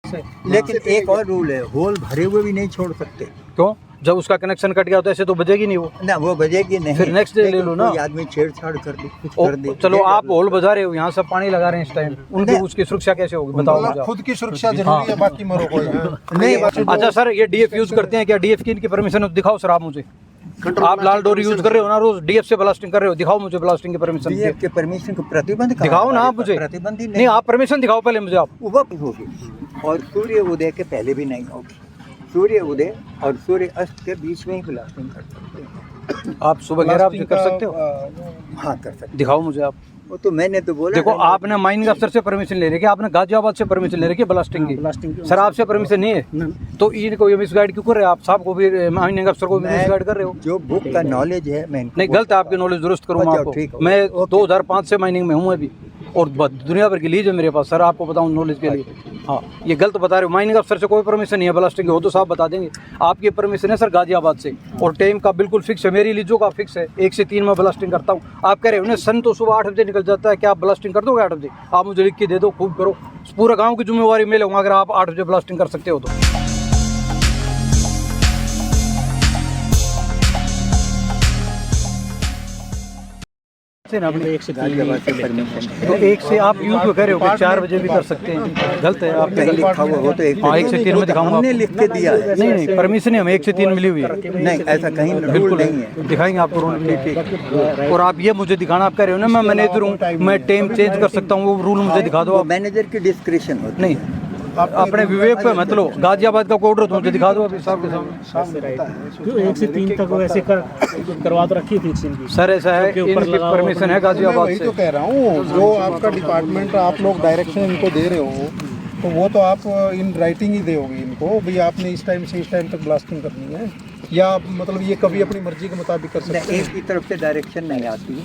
Fix है। लेकिन एक और रूल है, होल भरे हुए भी नहीं छोड़ सकते। क्यों? जब उसका कनेक्शन कट गया तो ऐसे तो बजेगी नहीं वो ना वो बजेगी नहीं, फिर नेक्स्ट डे ले लो ना। कोई आदमी छेड़छाड़ कर दे, कुछ कर दे। चलो आप होल बजा रहे हो, यहाँ सब पानी लगा रहे हैं इस टाइम, उनकी उसकी सुरक्षा कैसे होगी बताओ मुझे। खुद की सुरक्षा जरूरी है, बाकी मरो कोई नहीं। अच्छा सर, ये डीएफ यूज करते हैं क्या? डीएफ की इनकी परमिशन दिखाओ सर आप मुझे। आप लाल डोरी यूज कर रहे हो ना रोज, डीएफ से ब्लास्टिंग कर रहे हो, दिखाओ मुझे ब्लास्टिंग की परमिशन। डीएफ के परमिशन को प्रतिबंध दिखाओ ना आप मुझे। प्रतिबंध ही नहीं, आप परमिशन दिखाओ पहले मुझे आप। वो भी होगी और सूर्य उदय के पहले भी नहीं होगी। सूर्य उदय और सूर्य अस्त के बीच में ही ब्लास्टिंग कर सकते हैं। आप सुबह 11 बजे कर सकते हो? हाँ कर सकते। दिखाओ मुझे आप। वो तो मैंने तो बोला। देखो आपने माइनिंग अफसर से परमिशन ले रखी है, आपने गाजियाबाद से परमिशन ले रखी है ब्लास्टिंग की। सर आपसे परमिशन नहीं है तो इनको ये मिसगाइड क्यों कर रहे हो आप? साहब को भी, माइनिंग अफसर को भी मिसगाइड कर रहे हो। जो बुक का नॉलेज है मैं नहीं, गलत है, आपकी नॉलेज दुरुस्त करूंगा आपको। मैं 2005 से माइनिंग में हूँ अभी और दुनिया भर की लीज है मेरे पास। सर आपको बताऊं नॉलेज के लिए, हाँ ये गलत बता रहे हो। माइनिंग अफसर से कोई परमिशन नहीं है ब्लास्टिंग की, हो तो साहब बता देंगे। आपकी परमिशन है सर गाजियाबाद से और टाइम का बिल्कुल फिक्स है, मेरी लीजों का फिक्स है, 1 से 3 में ब्लास्टिंग करता हूँ। आप कह रहे हो ना सन तो सुबह 8 बजे निकल जाता है, क्या आप ब्लास्टिंग कर दोगे 8 बजे? आप मुझे लिख के दे दो, खूब करो, पूरा गाँव की जिम्मेवारी मैं लूँगा अगर आप 8 बजे ब्लास्टिंग कर सकते हो तो। अपने 1 से परमिशन तो 1 से आप यूँ क्यों कह रहे हो कि 4 बजे भी कर सकते हैं? गलत है, आप लिखा हुआ हो तो 1 से 3 में दिखाऊंगा। हमने लिख के दिया है। नहीं नहीं, परमिशन है हमें 1 से 3 मिली हुई है। नहीं ऐसा कहीं बिल्कुल नहीं है। दिखाएंगे आपको रूल। और आप ये मुझे दिखाना, आप कह रहे हो ना मैं मैनेजर हूँ, मैं टाइम चेंज कर सकता हूँ, वो रूल मुझे दिखा दो आप। मैनेजर की डिस्क्रिप्शन होती नहीं, अपने विवेक पे मत लो। गाजियाबाद का ऑर्डर तो मुझे दिखा दो अभी साहब के सामने। क्यों 1 से 3 तक वैसे करवा तो रखी थी इनकी। सर ऐसा है, इनकी परमिशन है गाजियाबाद वही से। तो कह रहा हूँ, जो आपका डिपार्टमेंट आप लोग डायरेक्शन इनको दे रहे हो तो वो तो आप इन राइटिंग ही दोगे इनको, भाई आपने इस टाइम से इस टाइम तक ब्लास्टिंग करनी है, या मतलब ये कभी अपनी मर्जी के मुताबिक कर सकते हैं? एक की तरफ से डायरेक्शन नहीं आती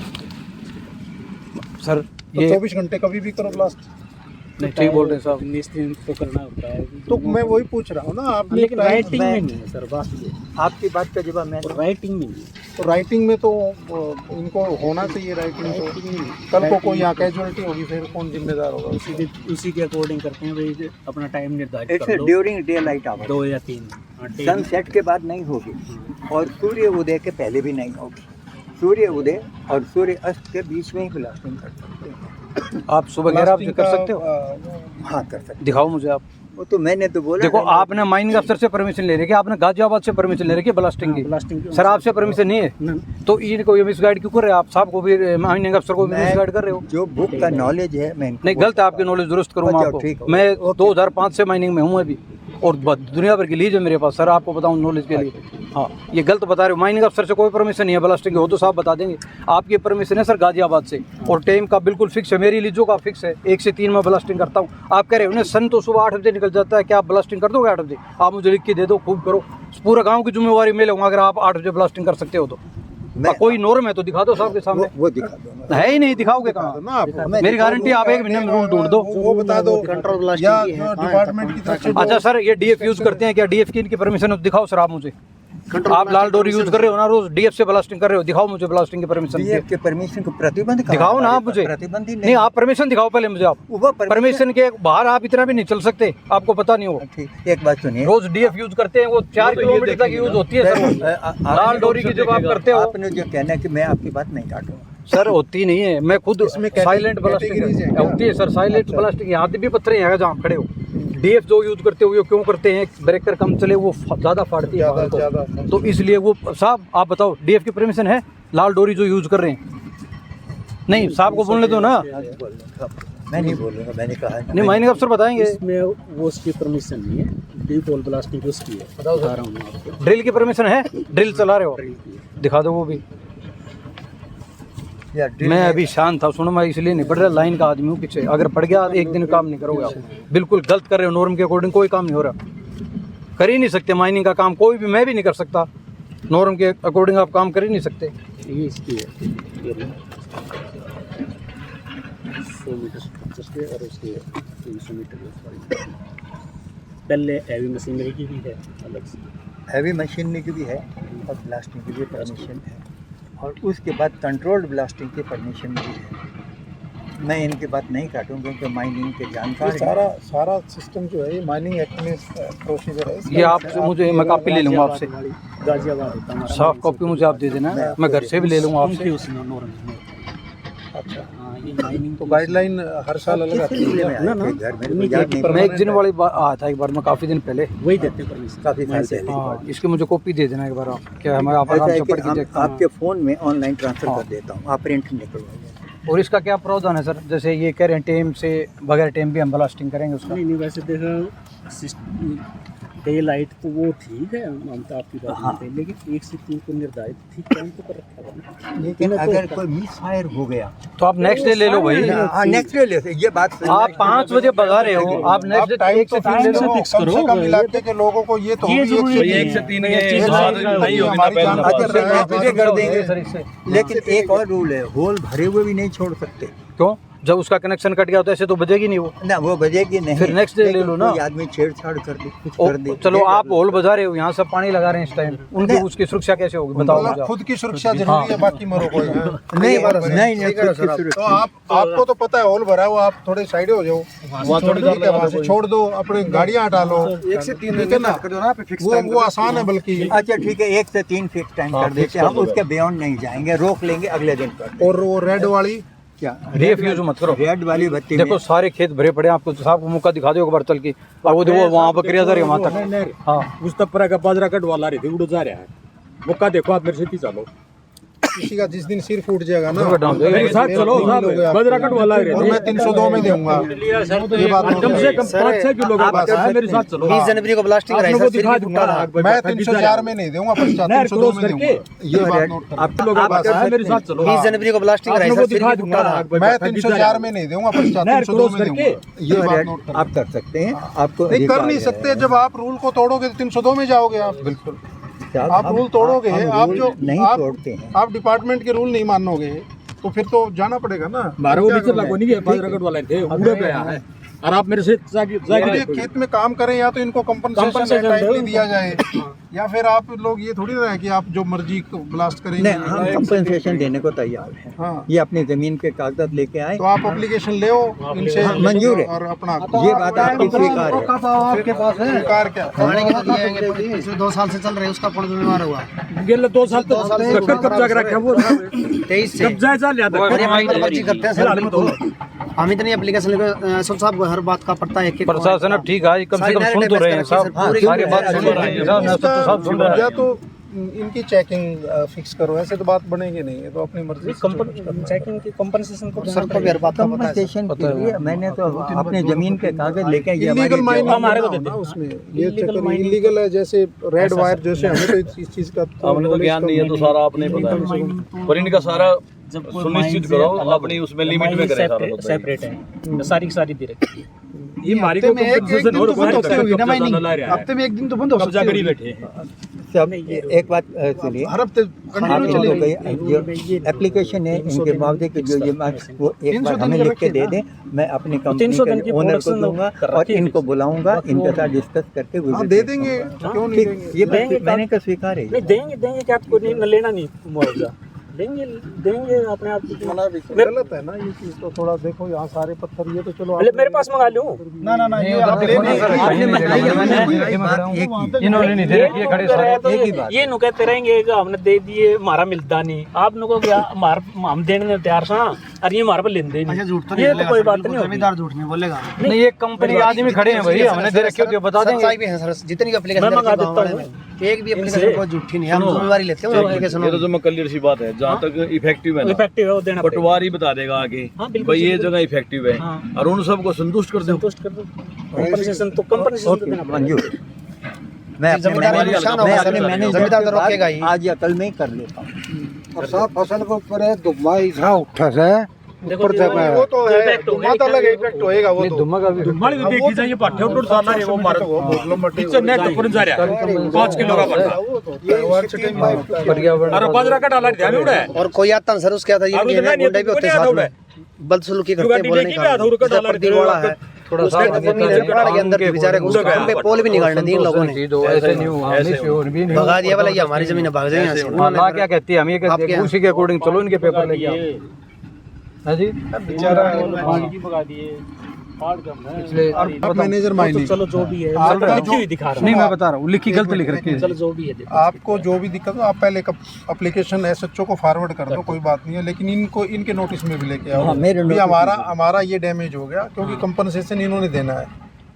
सर। तो ये 24 घंटे कभी भी करो ब्लास्ट। नहीं ठीक बोल रहे हैं साहब। निश्चित तो करना होता है। तो मैं वही पूछ रहा हूँ ना, आपने लेकिन राइटिंग में नहीं है सर, बात ये आपकी बात का जवाब मैं राइटिंग में नहीं है। तो राइटिंग में तो इनको होना चाहिए राइटिंग। तो कल को कोई यहाँ कैजुअलिटी होगी फिर कौन जिम्मेदार होगा? उसी के अकॉर्डिंग करते हैं भाई, अपना टाइम निर्धारित कर लो। ड्यूरिंग डे लाइट आवर 2 या 3 सनसेट के बाद नहीं होगी और सूर्य उदय के पहले भी नहीं होगी। सूर्य उदय और सूर्य अस्त के बीच में ही ब्लास्टिंग कर सकते हैं। आप सुबह 11 बजे कर सकते हो? हाँ कर सकते। दिखाओ मुझे आप। वो तो मैंने तो बोला। देखो आपने माइनिंग अफसर से परमिशन ले रखी है, आपने गाजियाबाद से परमिशन ले रखी है ब्लास्टिंग की। सर आपसे परमिशन नहीं है तो इनको ये मिसगाइड क्यों कर रहे हो आप? साहब को भी, माइनिंग अफसर को भी मिसगाइड कर रहे हो। जो बुक का नॉलेज है मैं नहीं, गलत है, आपकी नॉलेज दुरुस्त करूंगा आपको। मैं 2005 से माइनिंग में हूँ अभी और दुनिया भर की लीज है मेरे पास। सर आपको बताऊं नॉलेज के लिए, हाँ ये गलत बता रहे हो। माइनिंग अफसर से कोई परमिशन नहीं है ब्लास्टिंग की, हो तो साहब बता देंगे। आपकी परमिशन है सर गाजियाबाद से और टाइम का बिल्कुल फिक्स है, मेरी लीजों का फिक्स है, 1 से 3 में ब्लास्टिंग करता हूँ। आप कह रहे हो ना सन तो सुबह 8 बजे निकल जाता है, क्या आप ब्लास्टिंग कर दोगे 8 बजे? आप मुझे लिख के दे दो, खूब करो, पूरा गाँव की जिम्मेवारी मैं लूँगा अगर आप 8 बजे ब्लास्टिंग कर सकते हो तो। कोई नॉर्म है तो दिखा दो साहब के सामने। वो दिखा दो। है ही नहीं, दिखाओगे कहाँ? मेरी गारंटी, आप 1 महीने में रूल ढूंढ दो। वो बता दो कंट्रोल ब्लास्टिंग या डिपार्टमेंट की तरफ से। अच्छा सर, ये डीएफ यूज करते हैं क्या? डीएफ की इनकी परमिशन दिखाओ सर आप मुझे। आप लाल डोरी यूज कर रहे हो ना रोज, डीएफ से ब्लास्टिंग कर रहे हो, दिखाओ मुझे ब्लास्टिंग की परमिशन। डीएफ के परमिशन को प्रतिबंध दिखाओ ना आप मुझे। प्रतिबंध ही नहीं, आप परमिशन दिखाओ पहले मुझे आप। परमिशन के बाहर आप इतना भी नहीं चल सकते, आपको पता नहीं होगा। ठीक, एक बात सुनिए, रोज डीएफ यूज करते हैं, वो 4 किलोमीटर तक यूज होती है सर। लाल डोरी की जब आप करते हो, आपने जो कहना है कि मैं आपकी बात नहीं काटूंगा सर, होती नहीं है। मैं खुद साइलेंट ब्लास्टिंग होती है सर, साइलेंट ब्लास्टिंग। यहाँ भी पत्थर हैं जहाँ आप खड़े हो। डीएफ जो यूज करते हो वो क्यों करते हैं? ब्रेकर कम चले वो ज़्यादा फाड़ती है तो इसलिए वो। साहब आप बताओ, डीएफ की परमिशन है लाल डोरी जो यूज कर रहे हैं? नहीं, साहब को बोलने दो ना। मैं नहीं बोलूँगा, मैंने कहा नहीं, माइनिंग अफसर बताएंगे। इसमें वो उसकी परमिशन नहीं है, डीप होल ब्लास्टिंग उसकी है, बता रहा हूँ मैं आपको। ड्रिल की परमिशन है? ड्रिल चला रहे हो? दिखा दो वो भी। मैं अभी शांत था, सुनो, मैं इसलिए नहीं पढ़ रहा, लाइन का आदमी हूँ पीछे। अगर पढ़ गया 1 दिन काम नहीं करोगे आप। बिल्कुल गलत कर रहे हो, नॉर्म के अकॉर्डिंग कोई काम नहीं हो रहा, कर ही नहीं सकते माइनिंग का काम कोई भी, मैं भी नहीं कर सकता। नॉर्म के अकॉर्डिंग आप काम कर ही नहीं सकते। ये इसकी है, ये 100 मीटर के और उसके 300 मीटर। पहले हैवी मशीनरी की भी है अलग से, हैवी मशीनरी की भी है और ब्लास्टिंग की भी परमिशन है, और उसके बाद कंट्रोल्ड ब्लास्टिंग की परमिशन भी है। मैं इनकी बात नहीं काटूंगा क्योंकि माइनिंग के ये जानकार हैं। सारा सिस्टम जो है ये माइनिंग एक्ट में प्रोसीजर है। ये आपसे मुझे मैं कॉपी ले लूँगा आपसे, गाजियाबाद होता है हमारा। साफ कॉपी मुझे आप दे देना, मैं घर से भी ले लूँगा आपसे। उसी नॉर्म में। अच्छा, हाँ, ये माइनिंग तो गाइडलाइन हर साल अलग आती है। में आए थे घर में, मुझे याद नहीं मैं एक दिन वाली बात आया था एक बार, मैं काफ़ी दिन पहले। वही देते हैं परमिशन। काफी साल पहले। हाँ, इसकी मुझे कॉपी दे देना एक बार आप, क्या मैं आप ऐसा आराम है से कि पढ़ के देखता हूँ। आपके फोन में ऑनलाइन ट्रांसफर कर देता हूँ, आप प्रिंट निकलवाइए। और इसका क्या प्रावधान है सर, जैसे ये कह रहे हैं टेम से बगैर टेम भी हम ब्लास्टिंग करेंगे उसका? नहीं वैसे देखा डे लाइट तो वो ठीक है, हम तो आपकी बात मानते हैं, लेकिन 1 से 3 को निर्धारित ठीक टाइम तो कर रखा है ना। लेकिन अगर कोई मिस फायर हो गया तो आप नेक्स्ट डे ले लो भाई। हाँ नेक्स्ट डे ले सकते, ये बात सही आप है। 5 बजे भगा रहे हो, आप नेक्स्ट डे टाइम 1 से 3 ले लो। कम से कम इलाके के लोगों को ये तो ये जरूरी है। 1 से 3 ये चीज़ नहीं होगी ना पहले। अच्छा फिर नेक्स्ट डे कर देंगे सर इससे लेकिन एक और रूल है, होल भरे हुए भी नहीं छोड़ सकते। क्यों? जब उसका कनेक्शन कट गया तो ऐसे तो बजेगी नहीं वो। ना वो बजेगी नहीं, फिर next day ले लो ना। कोई आदमी छेड़छाड़ कर दे, कुछ ओ, कर दे। चलो आप होल बजा रहे हो, यहाँ सब पानी लगा रहे हैं इस टाइम, उनकी उसकी सुरक्षा कैसे होगी बताओ मुझे मतलब आप। खुद की सुरक्षा जरूरी है, बाकी मरो कोई। नहीं नहीं नहीं, तो आपको तो पता है हॉल भरा हुआ, आप थोड़े साइड हो जाओ, वहाँ वहाँ से छोड़ दो, अपनी गाड़ियाँ हटा लो। 1 से 3 ठीक है ना, वो आसान है बल्कि। अच्छा ठीक है, 1 से 3 फिक्स टाइम कर देते हैं हम, उसके बियॉन्ड नहीं जाएंगे, रोक लेंगे अगले दिन पर। और वो रेड वाली क्या रिफ्यूज मत करो। रेड वाली बत्ती देखो सारे खेत भरे पड़े हैं, आपको साहब को मौका दिखा दो एक बार चल के, और वो देखो वहाँ पर क्रिया जा रही है वहाँ तक। हाँ उस तपरा का बाजरा कट वाला रही थी, उड़ जा रहा है। मौका देखो आप मेरे से चलो। किसी का जिस दिन सिर फूट जाएगा ना, मेरे साथ चलो साहब, बाजरा कट वाला रही और मैं 302 में दूंगा। ये बात कम से कम 5-6 किलो का बात है, मेरे साथ चलो। 20 जनवरी को ब्लास्टिंग कराई सर, सिर भी फूटा था। मैं 304 में नहीं दूंगा, 302 में दूंगा। ये बात नोट कर, आप लोग बात है, मेरे साथ चलो। 20 जनवरी को ब्लास्टिंग कराई सर, सिर भी फूटा था। मैं 304 में नहीं दूंगा, 302 में दूंगा। ये बात नोट कर, आप कर सकते हैं, आपको नहीं कर अधिकार नहीं है। सकते। जब आप रूल को तोड़ोगे तो 302 में जाओगे आप। बिल्कुल आप रूल तोड़ोगे, हम आप रूल जो नहीं आप तोड़ते हैं। आप डिपार्टमेंट के रूल नहीं मानोगे तो फिर तो जाना पड़ेगा ना। मारो वो नीचे लागो नहीं है, बाजरा कट वाला थे, उड़े गया है। और आप मेरे से ये खेत में काम करें या तो इनको कंपनसेशन टाइमली दिया जाए, या फिर आप लोग ये थोड़ी ना है कि आप जो मर्जी ब्लास्ट करेंगे। नहीं, हम कंपनसेशन देने को तैयार हैं। हाँ, ये अपनी जमीन के कागजात लेके आए, तो आप एप्लीकेशन ले इनसे, मंजूर है। और अपना ये बात आपकी स्वीकार है। आपके पास है सरकार क्या थाने के साथ दिए आएंगे, पिछले 2 साल से चल रहे हैं, उसका कौन जिम्मेवार हुआ? गेले 2 साल तो कब्जा कर रखा वो 23 से कब्जा चल जाता और ये माइंड पर्ची करते हैं सर, बिल्कुल। हम इतनी एप्लीकेशन लेकर एसओ साहब को हर बात का पड़ता है कि प्रशासन अब ठीक है, कम से कम सुन तो रहे हैं साहब, सारी बात सुन रहे हैं साहब, मैं तो सब सुन रहा या है। तो इनकी चेकिंग फिक्स करो, ऐसे तो बात बनेगी नहीं। है तो अपनी मर्जी से चेकिंग की कंपनसेशन को सर को भी हर बात का पता है सर। कंपनसेशन के लिए मैंने तो अपने जमीन के कागज लेके ये इलीगल हमारी माइनिंग हमारे को हमारे देते हैं। उसमें ये चक्कर इलीगल है, जैसे रेड वायर जैसे हमें तो इस चीज का हमने तो ज्ञान नहीं है तो सारा आपने बताया, पर इनका सारा सुनिश्चित करो अपनी उसमें लिमिट में करें सारा तो। सेपरेट है, सारी सारी दे रखी है। ये मारी हफ्ते को में एक दिन तो बंद होती होगी ना माइनिंग, हफ्ते हफ्ते में एक दिन तो बंद हो कब्जा सकती करी है। बैठे हैं। सब एक बात सुनिए, हर हफ्ते आप कंटिन्यू इनको चलेगी। कहीं जो एप्लीकेशन है इनके बावजूद कि जो ये वो एक बार हमें लिख के दे दें, मैं अपनी कंपनी 300 दिन की के ओनर को प्रोडक्शन दूंगा कर और रखी है इनको बुलाऊंगा, इनके साथ डिस्कस करके वो हाँ दे देंगे, क्यों नहीं ठीक, देंगे। ये बात देंगे मैंने का स्वीकार है। नहीं देंगे देंगे क्या, आपको नहीं न लेना नहीं मुआवजा देंगे देंगे अपने आप गलत है ना ये चीज, तो थोड़ा देखो यहाँ सारे पत्थर, ये तो चलो पहले मेरे पास मंगा लूं। ना ना ना ये आप ले इन्होंने नहीं दे रखी है खड़े सारे। एक ही बात। ये नु कहते रहेंगे कि हमने दे दिए, हमारा मिलता नहीं। आप लोगों को क्या हम देने में तैयार सा, और ये हमारे पर लेंदे नहीं। झूठ तो ये नहीं तो कोई बात नहीं होगी। जमींदार झूठ नहीं बोलेगा। नहीं ये कंपनी के आदमी खड़े हैं भाई, हमने दे रखी होती है बता देंगे। सच्चाई भी है सर, जितनी भी एप्लीकेशन मैं मंगा करते हैं देता गाँव वाले में, एक भी एप्लीकेशन कोई झूठी नहीं है, हम जिम्मेवारी लेते हैं एप्लीकेशन। ये तो जो मैं क्लियर सी बात है, जहाँ तक इफेक्टिव है ना, इफेक्टिव है वो देना पड़ेगा। पटवारी बता देगा आगे हाँ, बिल्कुल भाई ये जगह इफेक्टिव है, हाँ। और उन सबको संतुष्ट कर दो। संतुष्ट कर दो, कंपनसेशन तो कंपनसेशन तो देना पड़ेगा। मंजूर, मैं अपने जमींदार मैनेजर- नुकसान मैं होगा अपने सर, मैनेजर जमींदार के तो साथ रोकेगा ही। आज या कल में ही कर लेता हूँ। और साहब फसल को ऊपर दुम्बा इधर उठा है देखो वो तो है, दुम्बा तो अलग इफेक्ट होएगा वो तो। धुम्मा का भी माली तो देखी जाइए, पाठ्य उठ साला है वो मार नीचे नेट पर जा रहा है 5 किलो का बंदा, पर्यावरण और बाजरा का डाला ध्यान उड़ा है। और कोई आता है सर, उसके आता अब ये तो गुंडे भी होते हैं साथ में, बदसलूकी करते हैं, बोलने का वाला है थोड़ा सा उसने जमीन है, पहाड़ के अंदर बेचारे को उसके हम पे पोल भी निकालने दिए इन लोगों ने, ऐसे नहीं हुआ, ऐसे और भी नहीं भगा दिया वाला ये हमारी जमीन है, भाग जाए यहाँ से। हाँ, ला क्या कहती है, हम ये कहते हैं आपके उसी के अकॉर्डिंग चलो इनके पेपर लेके आओ। है जी बेचारा पिछले आप मैनेजर माइनिंग, चलो जो भी है आपका लिखी हुई दिखा रहा नहीं मैं बता रहा हूँ लिखी गलत लिख रखी है चलो जो भी है देखो। आपको जो भी दिक्कत हो आप पहले एप्लीकेशन एसएचओ को फॉरवर्ड कर दो, कोई बात नहीं है, लेकिन इनको इनके नोटिस में भी लेके आओ। हाँ, मेरे भी नोटिस हमारा ये डैमेज हो गया क्योंकि कंपनसेशन इन्होंने देना है,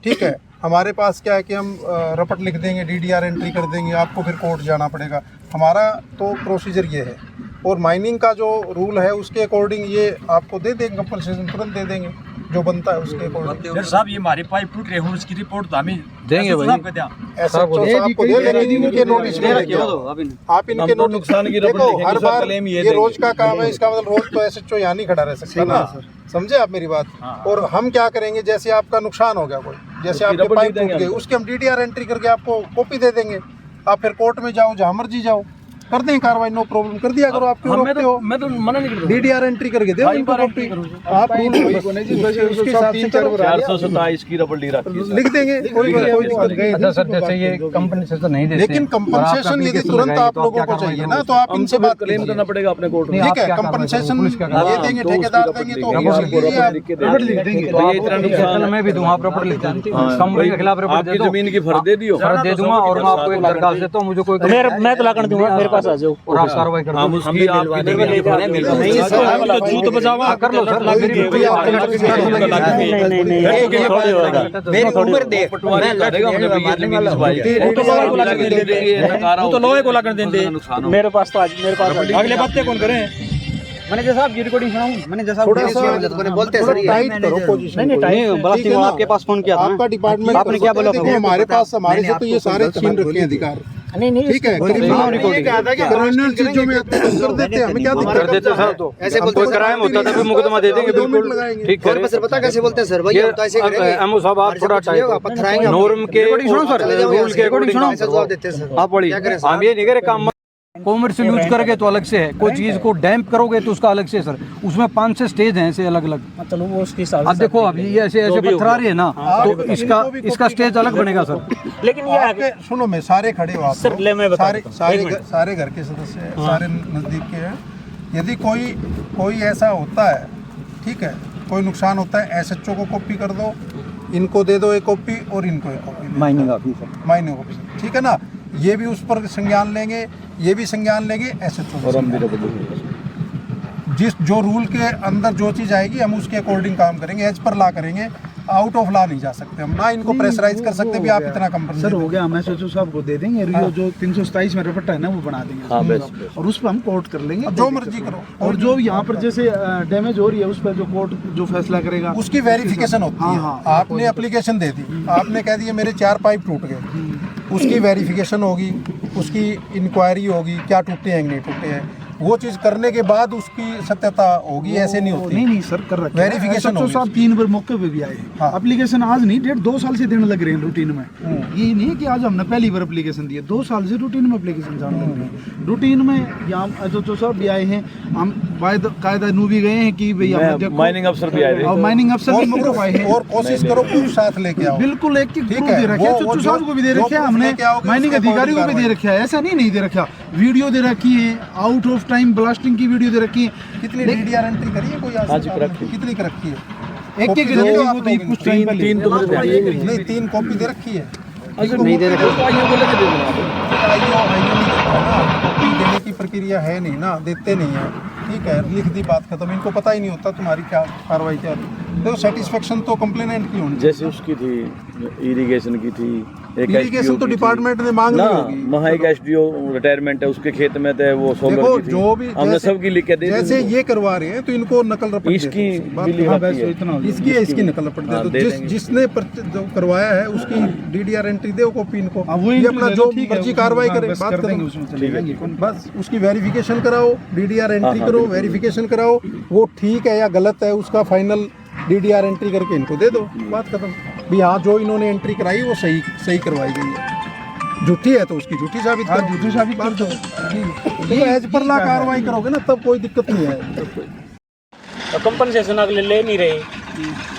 ठीक है। हमारे पास क्या है कि हम रपट लिख देंगे, डीडीआर एंट्री कर देंगे, आपको फिर कोर्ट जाना पड़ेगा। हमारा तो प्रोसीजर ये है, और माइनिंग का जो रूल है उसके अकॉर्डिंग ये आपको दे देंगे, कंपनसेशन तुरंत दे देंगे जो बनता है उसके अकॉर्डिंग। सर साहब ये हमारे पाइप टूट रहे हैं, उसकी रिपोर्ट तो हमें देंगे भाई। एसएचओ साहब को दे देंगे, इनके नोटिस में लेके आओ। आप इनके तो नुकसान की देखो, रिपोर्ट लिखेंगे, हर सर, बार क्लेम ये ये देंगे। रोज का काम है, इसका मतलब रोज तो एसएचओ यहाँ नहीं खड़ा रह सकता ना, समझे आप मेरी बात। और हम क्या करेंगे, जैसे आपका नुकसान हो गया कोई, जैसे आपके रपट पाइप लिख देंगे टूट गए, हम। उसके हम डीडीआर एंट्री करके आपको कॉपी दे देंगे। आप फिर कोर्ट में जाओ, जहाँ मर्जी जाओ, कर दें कार्रवाई, नो प्रॉब्लम, कर दिया करो। आप क्यों रोकते हो? मैं तो मना नहीं करता। डीडीआर एंट्री करके दो इनको कॉपी। आप रूल उसके हिसाब से करो, 427 की रबड़ ली रखी है सर। लिख देंगे, कोई दिक्कत नहीं। अच्छा सर जैसे ये कंपनसेशन नहीं देते लेकिन कंपनसेशन यदि तुरंत आप लोगों को चाहिए ना, तो आप इनसे बात क्लेम करना पड़ेगा अपने कोर्ट में। ठीक है, कंपनसेशन ये देंगे, ठेकेदार देंगे, तो लीजिए आप रपट लिख देंगे तो ये इतना नुकसान मैं भी दूंगा, आप रपट लिख देंगे कंपनी के खिलाफ रपट दे आपकी दो, जमीन की फर्द दे दियो। फर्ज दे दूंगा और मैं आपको एक दरखास्त देता हूँ, मुझे कोई मैं तो लाकर दूंगा, मेरे पास आ जाओ और आप कार्रवाई कर हम दो। उसकी आपकी जमीन की फर्द दे देंगे। नहीं सर, हम तो झूठ बजावा कर लो सर मेरी उम्र देख, पटवारी करेगा हमने भी ये जमीन इस भाई की। वो तो लोहे को ला कर दे देंगे, वो तो लोहे को ला कर देंगे। मेरे पास तो आज मेरे पास अगले बातें कौन करें? मैनेजर साहब ये रिकॉर्डिंग सुनाऊं? मैनेजर साहब थोड़ा सा बोलते हैं थोड़ा सर, ये टाइट करो पोजीशन। नहीं टाइम ठीक है ना? आपके पास फोन किया था आपका डिपार्टमेंट आपने क्या बोला? देखो, हमारे पास हमारे से तो ये सारे छीन रखे हैं अधिकार, नहीं ठीक है। क्रिमिनल चीजों में कर देते हैं, हमें क्या कर दिक्कत देते सर, तो ऐसे हम बोलते कोई क्राइम होता तो भी मुकदमा दे देंगे, 2 मिनट बिल्कुल लगाएंगे। ठीक और है। सर पता कैसे बोलते हैं सर, भाई हम तो ऐसे करेंगे। एमओ साहब आप थोड़ा टाइट पत्थर आएंगे, नॉर्म के सुनो सर, रूल के अकॉर्डिंग ऐसा जवाब देते हैं सर। आप पढ़िए। क्या करें सर? हम ये नहीं करे काम कॉमर्शियल यूज करोगे तो अलग से है, कोई चीज को डैम्प करोगे तो उसका अलग से है सर। उसमें 5 से स्टेज हैं ऐसे अलग अलग। चलो वो उसके हिसाब अब देखो अभी ये ऐसे ऐसे पत्थर आ रही है ना, तो इसका स्टेज अलग बनेगा सर। लेकिन ये आपके सुनो, मैं सारे खड़े हो आप सर, लोग। ले मैं बता सारे देता हूँ। सारे एक मिनट। सारे घर के सदस्य हैं, सारे नज़दीक के हैं। यदि कोई ऐसा होता है, ठीक है, कोई नुकसान होता है, एसएचओ को कॉपी कर दो, इनको दे दो एक कॉपी और इनको एक copy, mining officer mining officer, ठीक है ना। ये भी उस पर संज्ञान लेंगे, ये भी संज्ञान लेंगे, एसएचओ और हम भी रबड़ लिखेंगे। जिस जो रूल के अंदर जो चीज़ आएगी हम उसके अकॉर्डिंग काम करेंगे, एज पर ला करेंगे। आउट ऑफ लॉ नहीं जा सकते हम, ना इनको प्रेशराइज कर सकते भी आप इतना कम सर हो गया, हमें एसएचओ साहब को दे देंगे, रियो जो 327 में रपट्टा है ना वो बना देंगे। हाँ, बस। और उस पर हम कोर्ट कर लेंगे, जो मर्जी करो। और जो यहाँ पर जैसे डैमेज हो रही है उस पर जो कोर्ट जो फैसला करेगा उसकी वेरिफिकेशन होती है। हाँ, आपने एप्लीकेशन दे दी, आपने कह दिया मेरे 4 पाइप टूट गए, उसकी वेरिफिकेशन होगी, उसकी इंक्वायरी होगी, क्या टूटे हैं नहीं टूटे हैं, वो चीज़ करने के बाद उसकी सत्यता होगी। ऐसे नहीं होती। नहीं सर कर रखा है। Verification SHO होगी। साहब 3 बार मौके पे भी आए। हाँ। एप्लीकेशन आज नहीं, 1.5-2 साल से देने लग रहे हैं रूटीन में। ये नहीं है कि आज हमने पहली बार एप्लीकेशन दी है, 2 साल से रूटीन में एप्लीकेशन जाने लग रहे हैं। रूटीन में यहाँ SHO साहब भी आए हैं, हम कायदा नू भी गए हैं कि भाई हमें देखो, माइनिंग अफसर भी आए थे। और माइनिंग अफसर भी मौके पे आए हैं। और कोशिश करो प्रूफ साथ लेके आओ। बिल्कुल एक ठीक प्रूफ है, दे रखे हैं, वो SHO साहब को भी दे जो रखे हैं proof हमने, लेके आओगे माइनिंग उसके अधिकारी को भी according दे रखा है। ऐसा नहीं दे रखा, वीडियो दे रखी है, आउट ऑफ टाइम ब्लास्टिंग की वीडियो दे रखी है। कितनी डीडीआर एंट्री करी है कोई आज हाँ तक जी, आपने? रखी है। कितनी कर रखी है? एक कॉपी एक दे रखी दो है, आप वो तो लोगों कुछ ने। टाइम पहले। तीन तो मुझे नहीं 3 कॉपी दे रखी है। नहीं दे रखे। देने की प्रक्रिया है नहीं ना, देते नहीं है, ठीक है, लिख दी बात खत्म। इनको पता ही नहीं होता तुम्हारी क्या कार्रवाई क्या है। देखो सेटिस्फेक्शन तो कंप्लेनेंट की होनी चाहिए। जैसे उसकी थी इरिगेशन की थी, एक इरिगेशन SDO तो की थी। डिपार्टमेंट ने मांग ली ना होगी। वहाँ एक SDO रिटायरमेंट है, उसके खेत में थे वो सोलर देखो की थी। जो भी हमने सबकी लिख के दे दी। जैसे ये करवा रहे हैं तो इनको नकल रपट इसकी दे दो। बात भी लिख हाँ, रखी है। इतना हो गया। इसकी है, इसकी नकल रपट दे हाँ, दो। दे देंगे। जिसने जो करवाया है उसकी डीडीआर एंट्री दो कॉपी इनको। हाँ, वो ये entry अपना दे दो, जो ठीक है, मर्जी उसमें कार्रवाई हाँ, करे, बस बात कर देंगे, खत्म। उसमें चले जाएंगे। बस उसकी वेरिफिकेशन कराओ, डीडीआर एंट्री हाँ, करो, बिल्कुल। वेरिफिकेशन कराओ, वो ठीक है या गलत है उसका फाइनल डीडीआर एंट्री करके इनको दे दो, बात खत्म। भी हाँ जो इन्होंने एंट्री कराई वो सही करवाई गई है। झूठी है तो उसकी झूठी साबित कर दो, झूठी साबित कर दो। देखो एज पर ला कार्रवाई करोगे ना तब कोई दिक्कत नहीं है। कंपनसेशन अगले ले नहीं रहे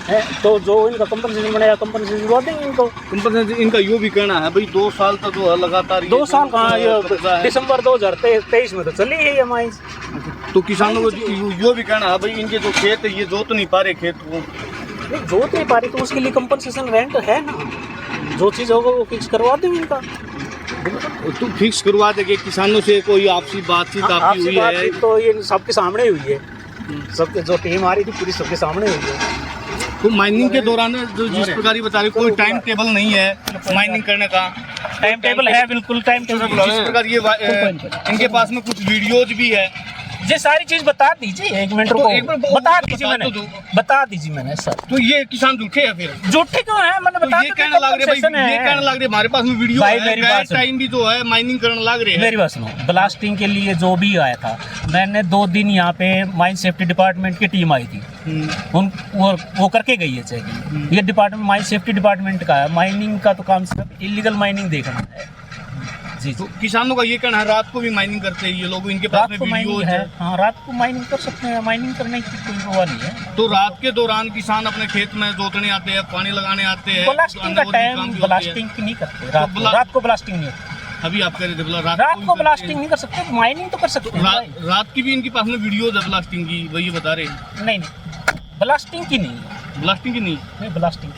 हैं, तो जो इनका कंपनसेशन बनेगा कंपनसेशन दवा देंगे इनको। कंपनसेशन इनका यूँ भी कहना है भाई 2 साल तक लगातार 2 साल कहाँ, ये दिसंबर 2023 में तो चली है ये माइंस। तो किसानों को यो भी कहना है भाई इनके जो खेत है ये जोत नहीं पा रहे खेत को। नहीं जोत नहीं पा रही तो उसके लिए कंपनसेशन रेंट है ना, जो चीज़ होगा वो फिक्स करवा देंगे इनका। तो फिक्स करवा देंगे किसानों से, कोई आपसी बातचीत आपकी हुई है? तो ये सबके सामने हुई है, सबके जो टीम आ रही थी पूरी सबके सामने हुई है। तो माइनिंग के दौरान जो जिस प्रकार की बता रहे कोई टाइम टेबल नहीं है माइनिंग करने का? टाइम टेबल है, बिल्कुल टाइम टेबल। जिस प्रकार ये इनके पास में कुछ वीडियोज भी है, ये सारी चीज बता दीजिए, एक मिनट तो रुको, एक बार बता दीजिए बता मैंने, दो। बता दीजिए मैंने सर। तो ये किसान झूठे हैं फिर? झूठे क्यों है, मैंने तो बता ये कहने लग रहे भाई, ये कहने लग रहे हमारे पास में वीडियो भाई है, मेरी बात सुनो। टाइम भी जो है माइनिंग करने लग रहे हैं। मेरी बात सुनो, ब्लास्टिंग के लिए जो भी आया था, मैंने 2 दिन यहाँ पे माइन सेफ्टी डिपार्टमेंट की टीम आई थी, उन वो करके गई है चेकिंग। ये डिपार्टमेंट माइन सेफ्टी डिपार्टमेंट का है, माइनिंग का तो काम सिर्फ इलीगल माइनिंग देखना है। जी तो किसानों का ये कहना है रात को भी माइनिंग करते हैं ये लोग, इनके पास रात में को वीडियो माइनिंग है, हाँ रात को माइनिंग कर सकते हैं, माइनिंग करने की कोई वो नहीं है। तो रात के दौरान किसान अपने खेत में जोतने आते हैं, पानी लगाने आते हैं, ब्लास्टिंग का टाइम ब्लास्टिंग नहीं करते, रात को ब्लास्टिंग नहीं होती। अभी आप कह रहे थे रात को ब्लास्टिंग नहीं कर सकते, माइनिंग तो कर सकते हैं। रात की भी इनके पास में वीडियो है ब्लास्टिंग की, वही बता रहे हैं? नहीं ब्लास्टिंग की नहीं है, ब्लास्टिंग की नहीं ब्लास्टिंग